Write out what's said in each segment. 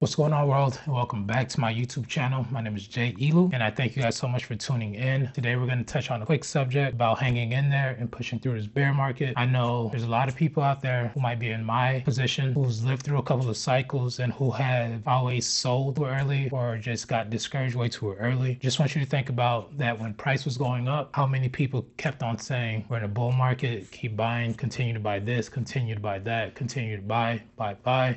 What's going on, world? And welcome back to my YouTube channel. My name is Jay Elu, and I thank you guys so much for tuning in. Today, we're going to touch on a quick subject about hanging in there and pushing through this bear market. I know there's a lot of people out there who might be in my position, who's lived through a couple of cycles and who have always sold too early or just got discouraged way too early. Just want you to think about that when price was going up, how many people kept on saying, we're in a bull market, keep buying, continue to buy this, continue to buy that, continue to buy.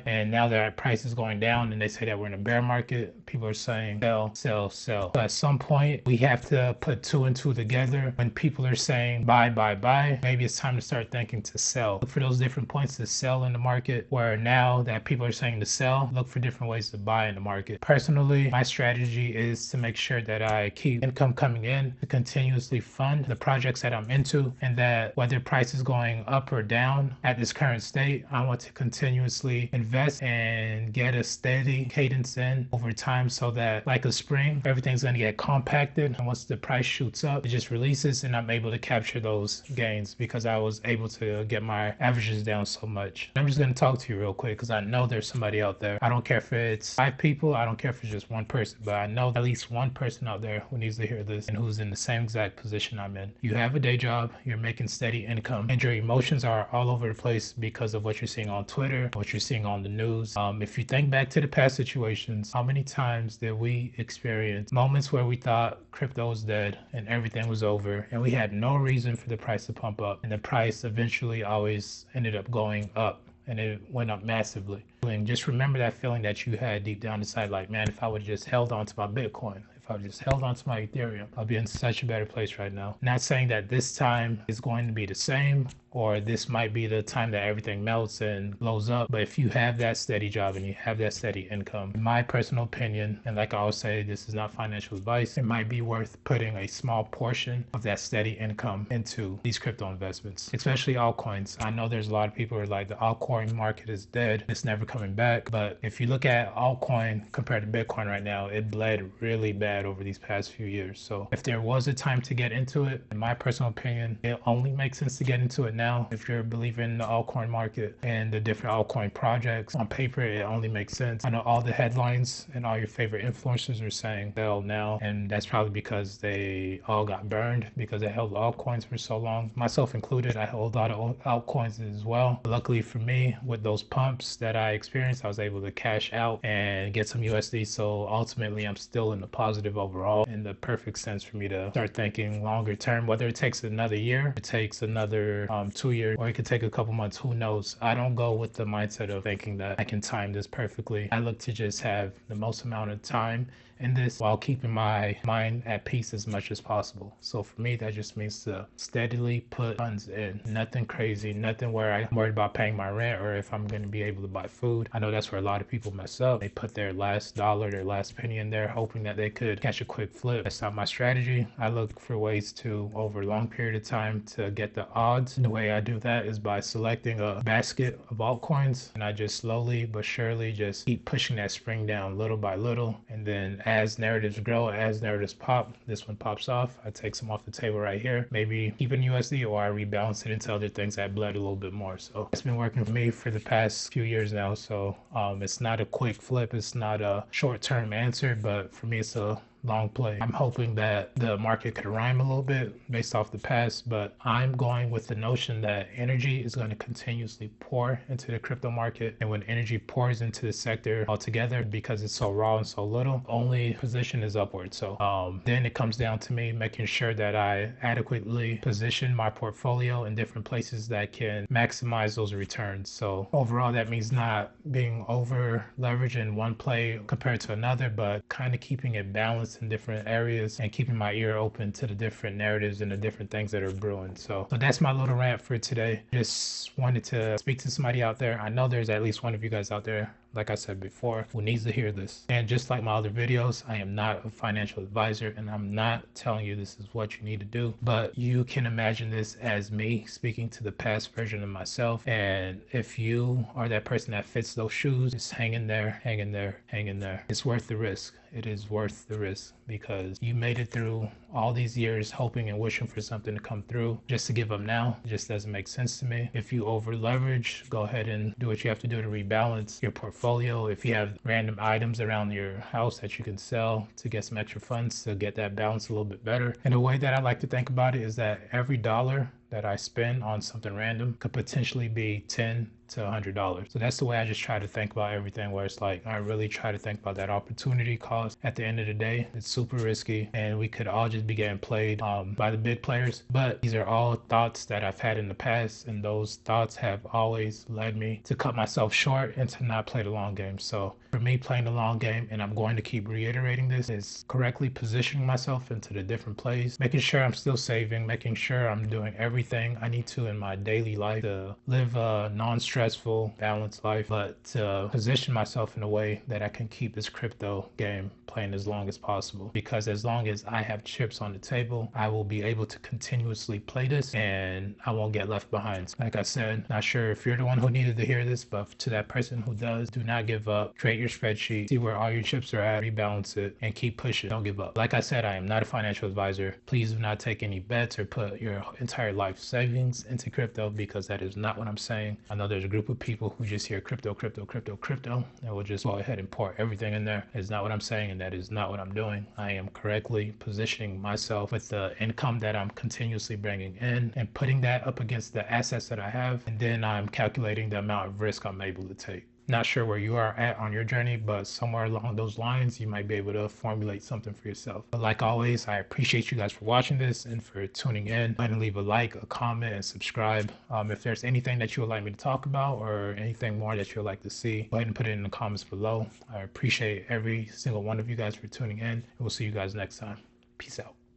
And now that price is going down, and they say that we're in a bear market, people are saying sell, sell, sell. So at some point, we have to put two and two together. When people are saying buy, buy, buy, maybe it's time to start thinking to sell. Look for those different points to sell in the market, where now that people are saying to sell, look for different ways to buy in the market. Personally, my strategy is to make sure that I keep income coming in to continuously fund the projects that I'm into, and that whether price is going up or down at this current state, I want to continuously invest and get a steady cadence in over time, so that like a spring, everything's going to get compacted, and once the price shoots up, it just releases, and I'm able to capture those gains because I was able to get my averages down so much. I'm just going to talk to you real quick because I know there's somebody out there. I don't care if it's 5 people, I don't care if it's just one person, but I know at least one person out there who needs to hear this and who's in the same exact position I'm in. You have a day job, you're making steady income, and your emotions are all over the place because of what you're seeing on Twitter, what you're seeing on the news. If you think back to the past situations, how many times did we experience moments where we thought crypto was dead and everything was over, and we had no reason for the price to pump up, and the price eventually always ended up going up, and it went up massively. And just remember that feeling that you had deep down inside, like, man, if I would have just held on to my Bitcoin, if I just held on to my Ethereum, I'll be in such a better place right now. Not saying that this time is going to be the same, or this might be the time that everything melts and blows up. But if you have that steady job and you have that steady income, in my personal opinion, and like I always say, this is not financial advice, it might be worth putting a small portion of that steady income into these crypto investments, especially altcoins. I know there's a lot of people who are like, the altcoin market is dead, it's never coming back. But if you look at altcoin compared to Bitcoin right now, it bled really bad over these past few years. So if there was a time to get into it, in my personal opinion, it only makes sense to get into it now. If you're a believer in the altcoin market and the different altcoin projects, on paper, it only makes sense. I know all the headlines and all your favorite influencers are saying sell now, and that's probably because they all got burned because they held altcoins for so long, myself included. I hold a lot of altcoins as well. Luckily for me, with those pumps that I experienced, I was able to cash out and get some USD. So ultimately, I'm still in the positive overall, in the perfect sense for me to start thinking longer term, whether it takes another year, it takes another 2 years, or it could take a couple months, who knows. I don't go with the mindset of thinking that I can time this perfectly. I look to just have the most amount of time in this while keeping my mind at peace as much as possible. So for me, that just means to steadily put funds in. Nothing crazy, nothing where I'm worried about paying my rent or if I'm going to be able to buy food. I know that's where a lot of people mess up. They put their last dollar, their last penny in there, hoping that they could catch a quick flip. That's not my strategy. I look for ways to, over a long period of time, to get the odds. And the way I do that is by selecting a basket of altcoins, and I just slowly but surely just keep pushing that spring down little by little. And then as narratives grow, as narratives pop, this one pops off, I take some off the table right here, maybe keep it in USD, or I rebalance it into other things that bled a little bit more. So it's been working for me for the past few years now. So it's not a quick flip, it's not a short-term answer, but for me, it's a long play. I'm hoping that the market could rhyme a little bit based off the past, but I'm going with the notion that energy is going to continuously pour into the crypto market. And when energy pours into the sector altogether, because it's so raw and so little, only position is upward. So then it comes down to me making sure that I adequately position my portfolio in different places that can maximize those returns. So overall, that means not being over leveraged in one play compared to another, but kind of keeping it balanced in different areas and keeping my ear open to the different narratives and the different things that are brewing. So that's my little rant for today. Just wanted to speak to somebody out there. I know there's at least one of you guys out there, like I said before, who needs to hear this. And just like my other videos, I am not a financial advisor, and I'm not telling you this is what you need to do, but you can imagine this as me speaking to the past version of myself. And if you are that person that fits those shoes, just hang in there, hang in there, hang in there. It's worth the risk. It is worth the risk because you made it through all these years hoping and wishing for something to come through just to give up now. It just doesn't make sense to me. If you over leverage, go ahead and do what you have to do to rebalance your portfolio. If you have random items around your house that you can sell to get some extra funds to get that balance a little bit better. And the way that I like to think about it is that every dollar that I spend on something random could potentially be $10 to $100. So that's the way I just try to think about everything, where it's like I really try to think about that opportunity cost. At the end of the day, it's super risky and we could all just be getting played by the big players. But these are all thoughts that I've had in the past, and those thoughts have always led me to cut myself short and to not play the long game. So for me, playing the long game, and I'm going to keep reiterating this, is correctly positioning myself into the different plays, making sure I'm still saving, making sure I'm doing everything I need to in my daily life to live a non-stressful, balanced life, but to position myself in a way that I can keep this crypto game playing as long as possible. Because as long as I have chips on the table, I will be able to continuously play this and I won't get left behind. Like I said, not sure if you're the one who needed to hear this, but to that person who does, do not give up. Create your spreadsheet, see where all your chips are at, rebalance it, and keep pushing. Don't give up. Like I said, I am not a financial advisor. Please do not take any bets or put your entire life savings into crypto, because that is not what I'm saying. I know there's a group of people who just hear crypto, and will just go ahead and pour everything in there. It's not what I'm saying, and that is not what I'm doing. I am correctly positioning myself with the income that I'm continuously bringing in and putting that up against the assets that I have, and then I'm calculating the amount of risk I'm able to take. Not sure where you are at on your journey, but somewhere along those lines, you might be able to formulate something for yourself. But like always, I appreciate you guys for watching this and for tuning in. Go ahead and leave a like, a comment, and subscribe. If there's anything that you would like me to talk about or anything more that you would like to see, go ahead and put it in the comments below. I appreciate every single one of you guys for tuning in, and we'll see you guys next time. Peace out.